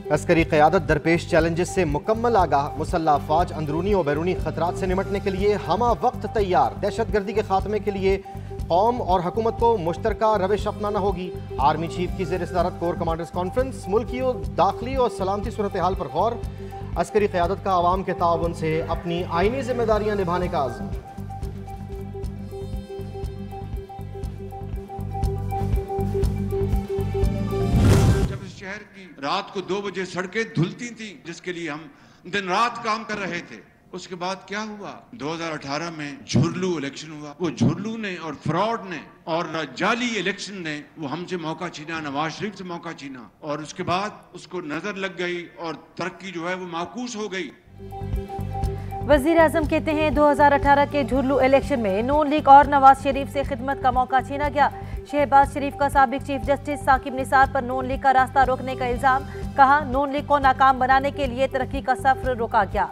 अस्करी क़यादत दरपेश चैलेंजेस से मुकम्मल आगाह, मुसल्लह अफवाज अंदरूनी और बैरूनी खतरात से निमटने के लिए हमा वक्त तैयार। दहशत गर्दी के खात्मे के लिए कौम और हुकूमत को मुश्तरका रविश अपनाना होगी। आर्मी चीफ की ज़ेर सदारत कोर कमांडर्स कॉन्फ्रेंस। मुल्की और दाखिली और सलामती सूरत हाल पर गौर। अस्करी क़यादत का आवाम के ताउन से अपनी आईनी जिम्मेदारियां निभाने का आज़म। शहर की रात को 2 बजे सड़कें धुलती थी, जिसके लिए हम दिन रात काम कर रहे थे। उसके बाद क्या हुआ? 2018 में झुरलू इलेक्शन हुआ। वो झुरलू ने और फ्रॉड ने और जाली इलेक्शन ने वो हमसे मौका छीना, नवाज शरीफ से मौका छीना, और उसके बाद उसको नजर लग गई और तरक्की जो है वो माकूस हो गई। वजीर आजम कहते हैं 2018 के झुरलू इलेक्शन में नून लीग और नवाज शरीफ से खिदमत का मौका छीना गया। शहबाज शरीफ का साबिक चीफ जस्टिस साकिब निसार पर नून लीग का रास्ता रोकने का इल्जाम। कहा, नून लीग को नाकाम बनाने के लिए तरक्की का सफर रोका गया।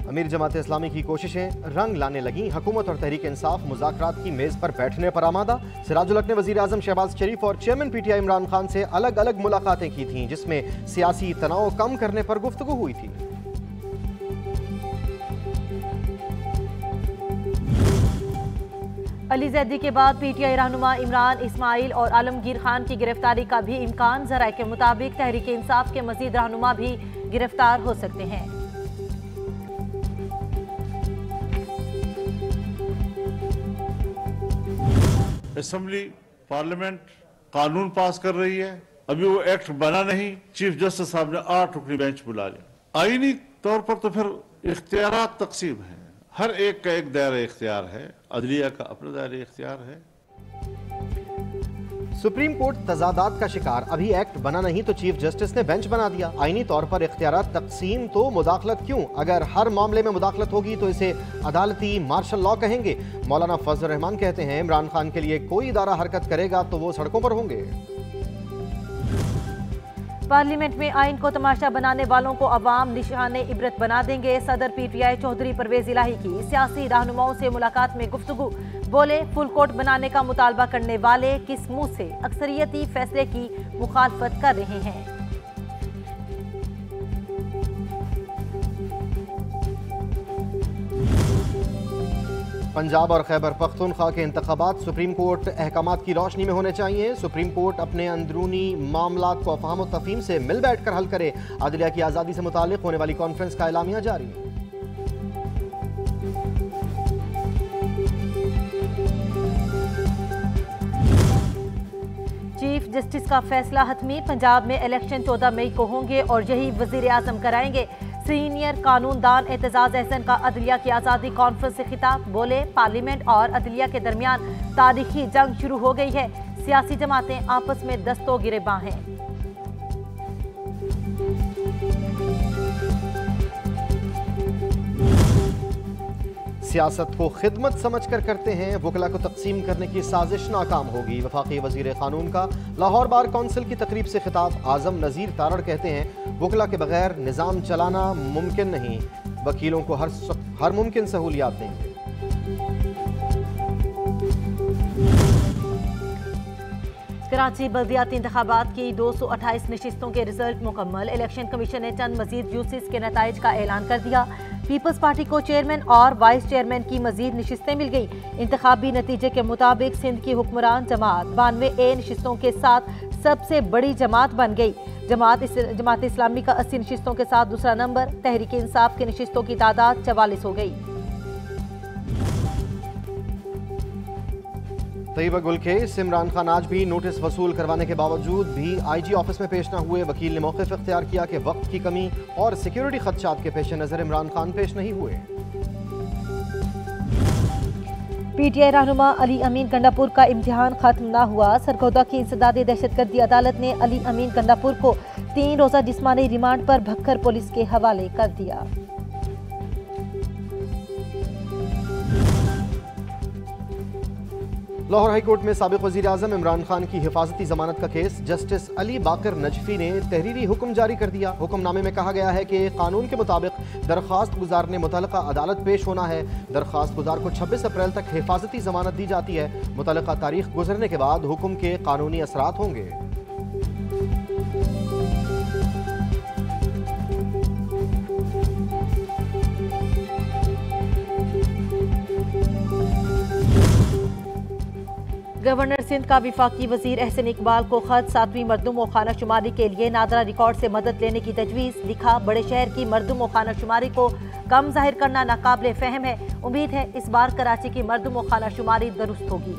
अमीर जमात इस्लामी की कोशिशें रंग लाने लगी। हुकूमत और तहरीक इंसाफ मुज़ाकरात की मेज़ पर बैठने पर आमादा। सिराजुल हक ने वज़ीर आज़म शहबाज शरीफ और चेयरमैन PTI इमरान खान से अलग अलग मुलाकातें की थीं, जिसमें सियासी तनाव कम करने पर गुफ्तगू हुई थी। अली जैदी के बाद PTI रहनुमा इमरान इस्माइल और आलमगीर खान की गिरफ्तारी का भी इम्कान। ज़राए के मुताबिक तहरीक इंसाफ के मजीद रहनुमा भी गिरफ्तार हो सकते हैं। असेंबली पार्लियामेंट कानून पास कर रही है, अभी वो एक्ट बना नहीं। चीफ जस्टिस साहब ने 8 रुकनी बेंच बुला लिया। आईनी तौर पर तो फिर इख्तियारात तकसीम है, हर एक का एक दायरा इख्तियार है, अदलिया का अपना दायरा इख्तियार है। सुप्रीम कोर्ट तजादात का शिकार। अभी एक्ट बना नहीं तो चीफ जस्टिस ने बेंच बना दिया। आईनी तौर पर इख्तियारात तकसीम तो मुदाखलत क्यों? अगर हर मामले में मुदाखलत होगी तो इसे अदालती मार्शल लॉ कहेंगे। मौलाना फजल रहमान कहते हैं, इमरान खान के लिए कोई इदारा हरकत करेगा तो वो सड़कों पर होंगे। पार्लियामेंट में आइन को तमाशा बनाने वालों को अवाम निशाने इबरत बना देंगे। सदर PTI चौधरी परवेज इलाही की सियासी रहनुमाओं से मुलाकात में गुफ्तगू। बोले, फुल कोर्ट बनाने का मुतालबा करने वाले किस मुंह से अक्सरियती फैसले की मुखालफत कर रहे हैं। पंजाब और खैबर पख्तूनख्वा के इंतखाबात सुप्रीम कोर्ट अहकामात की रोशनी में होने चाहिए। सुप्रीम कोर्ट अपने अंदरूनी मामलात को अफहाम और तफहीम से मिल बैठ कर हल करे। अदलिया की आज़ादी से मुतालिक होने वाली कॉन्फ्रेंस का एलामिया जारी। चीफ जस्टिस का फैसला हतमी। पंजाब में इलेक्शन 14 मई को होंगे और यही वजीर आजम कराएंगे। सीनियर कानूनदान एतजाज अहसन का अदलिया की आज़ादी कॉन्फ्रेंस से खिताब। बोले, पार्लियामेंट और अदलिया के दरमियान तारीखी जंग शुरू हो गई है। सियासी जमातें आपस में दस्तों गिरेबां हैं। सियासत को खिदमत समझकर करते हैं। वकला को तकसीम करने की साजिश नाकाम होगी। वफाकी वजीर कानून का लाहौर बार कौंसिल की तकरीब से खिताब। आजम नज़ीर तारड़ कहते हैं, वकला के बगैर निज़ाम चलाना मुमकिन नहीं। वकीलों को हर मुमकिन सहूलियात देंगे। कराची बल्दियाती इंतखाबात की 228 नशिस्तों के रिजल्ट मुकम्मल। इलेक्शन कमीशन ने चंद मजीद यूसीस के नताइज का ऐलान कर दिया। पीपल्स पार्टी को चेयरमैन और वाइस चेयरमैन की मजीद नशिस्तें मिल गई। इंतखाबी नतीजे के मुताबिक सिंध की हुक्मरान जमात 92 नशिस्तों के साथ सबसे बड़ी जमात बन गई। जमात इस्लामी का 80 नशिस्तों के साथ दूसरा नंबर। तहरीक इंसाफ की नशिस्तों की तादाद 44 हो गई। तैयबा गुल केस। इमरान खान आज भी नोटिस वसूल करवाने के बावजूद भी IG ऑफिस में पेश न हुए। वकील ने मौक़िफ़ इख्तियार किया कि वक्त की कमी और सिक्योरिटी खदशात के पेश नज़र इमरान खान पेश नहीं हुए। PTI रहनुमा अली अमीन गंडापुर का इम्तिहान खत्म न हुआ। सरगोदा की इंसदादी दहशतगर्दी अदालत ने अली अमीन गंडापुर को 3 रोज़ा जिस्मानी रिमांड पर भक्खर पुलिस के हवाले कर दिया। लाहौर हाई कोर्ट में साबिक वज़ीर आज़म इमरान खान की हिफाजती जमानत का केस जस्टिस अली बाकर नजफी ने तहरीरी हुक्म जारी कर दिया। हुक्मनामे में कहा गया है कि कानून के मुताबिक दरख्वास्त गुजार ने मुतल्लिका अदालत पेश होना है। दरख्वास्त गुजार को 26 अप्रैल तक हिफाजती जमानत दी जाती है। मुतल्लिका तारीख गुजरने के बाद हुक्म के कानूनी असरात होंगे। गवर्नर सिंध का विफाकी वजीर एहसन इकबाल को खत 7वीं मरदूम व खाना शुमारी के लिए नादरा रिकॉर्ड से मदद लेने की तजवीज़। लिखा, बड़े शहर की मरदूम व खाना शुमारी को कम जाहिर करना नाकाबिले फहम है। उम्मीद है इस बार कराची की मरदूम व खाना शुमारी दुरुस्त होगी।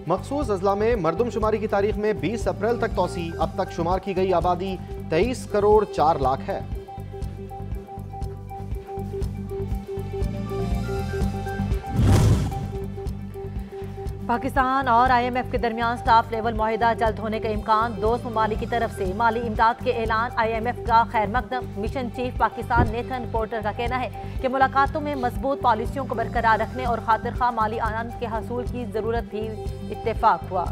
मखसूस अजला में मरदमशुमारी की तारीख में 20 अप्रैल तक तोसी। अब तक शुमार की गई आबादी 23 करोड़ 4 लाख है। पाकिस्तान और IMF के दरमियान स्टाफ लेवल मुआहिदा जल्द होने का इम्कान। दोस्त ममालिक की तरफ से माली इमदाद के ऐलान। IMF का खैर मकदम। Mission chief Pakistan Nathan Porter का कहना है कि मुलाकातों में मजबूत पॉलिसियों को बरकरार रखने और खातिर खा माली आनंद के हसूल की जरूरत भी इत्तेफाक हुआ।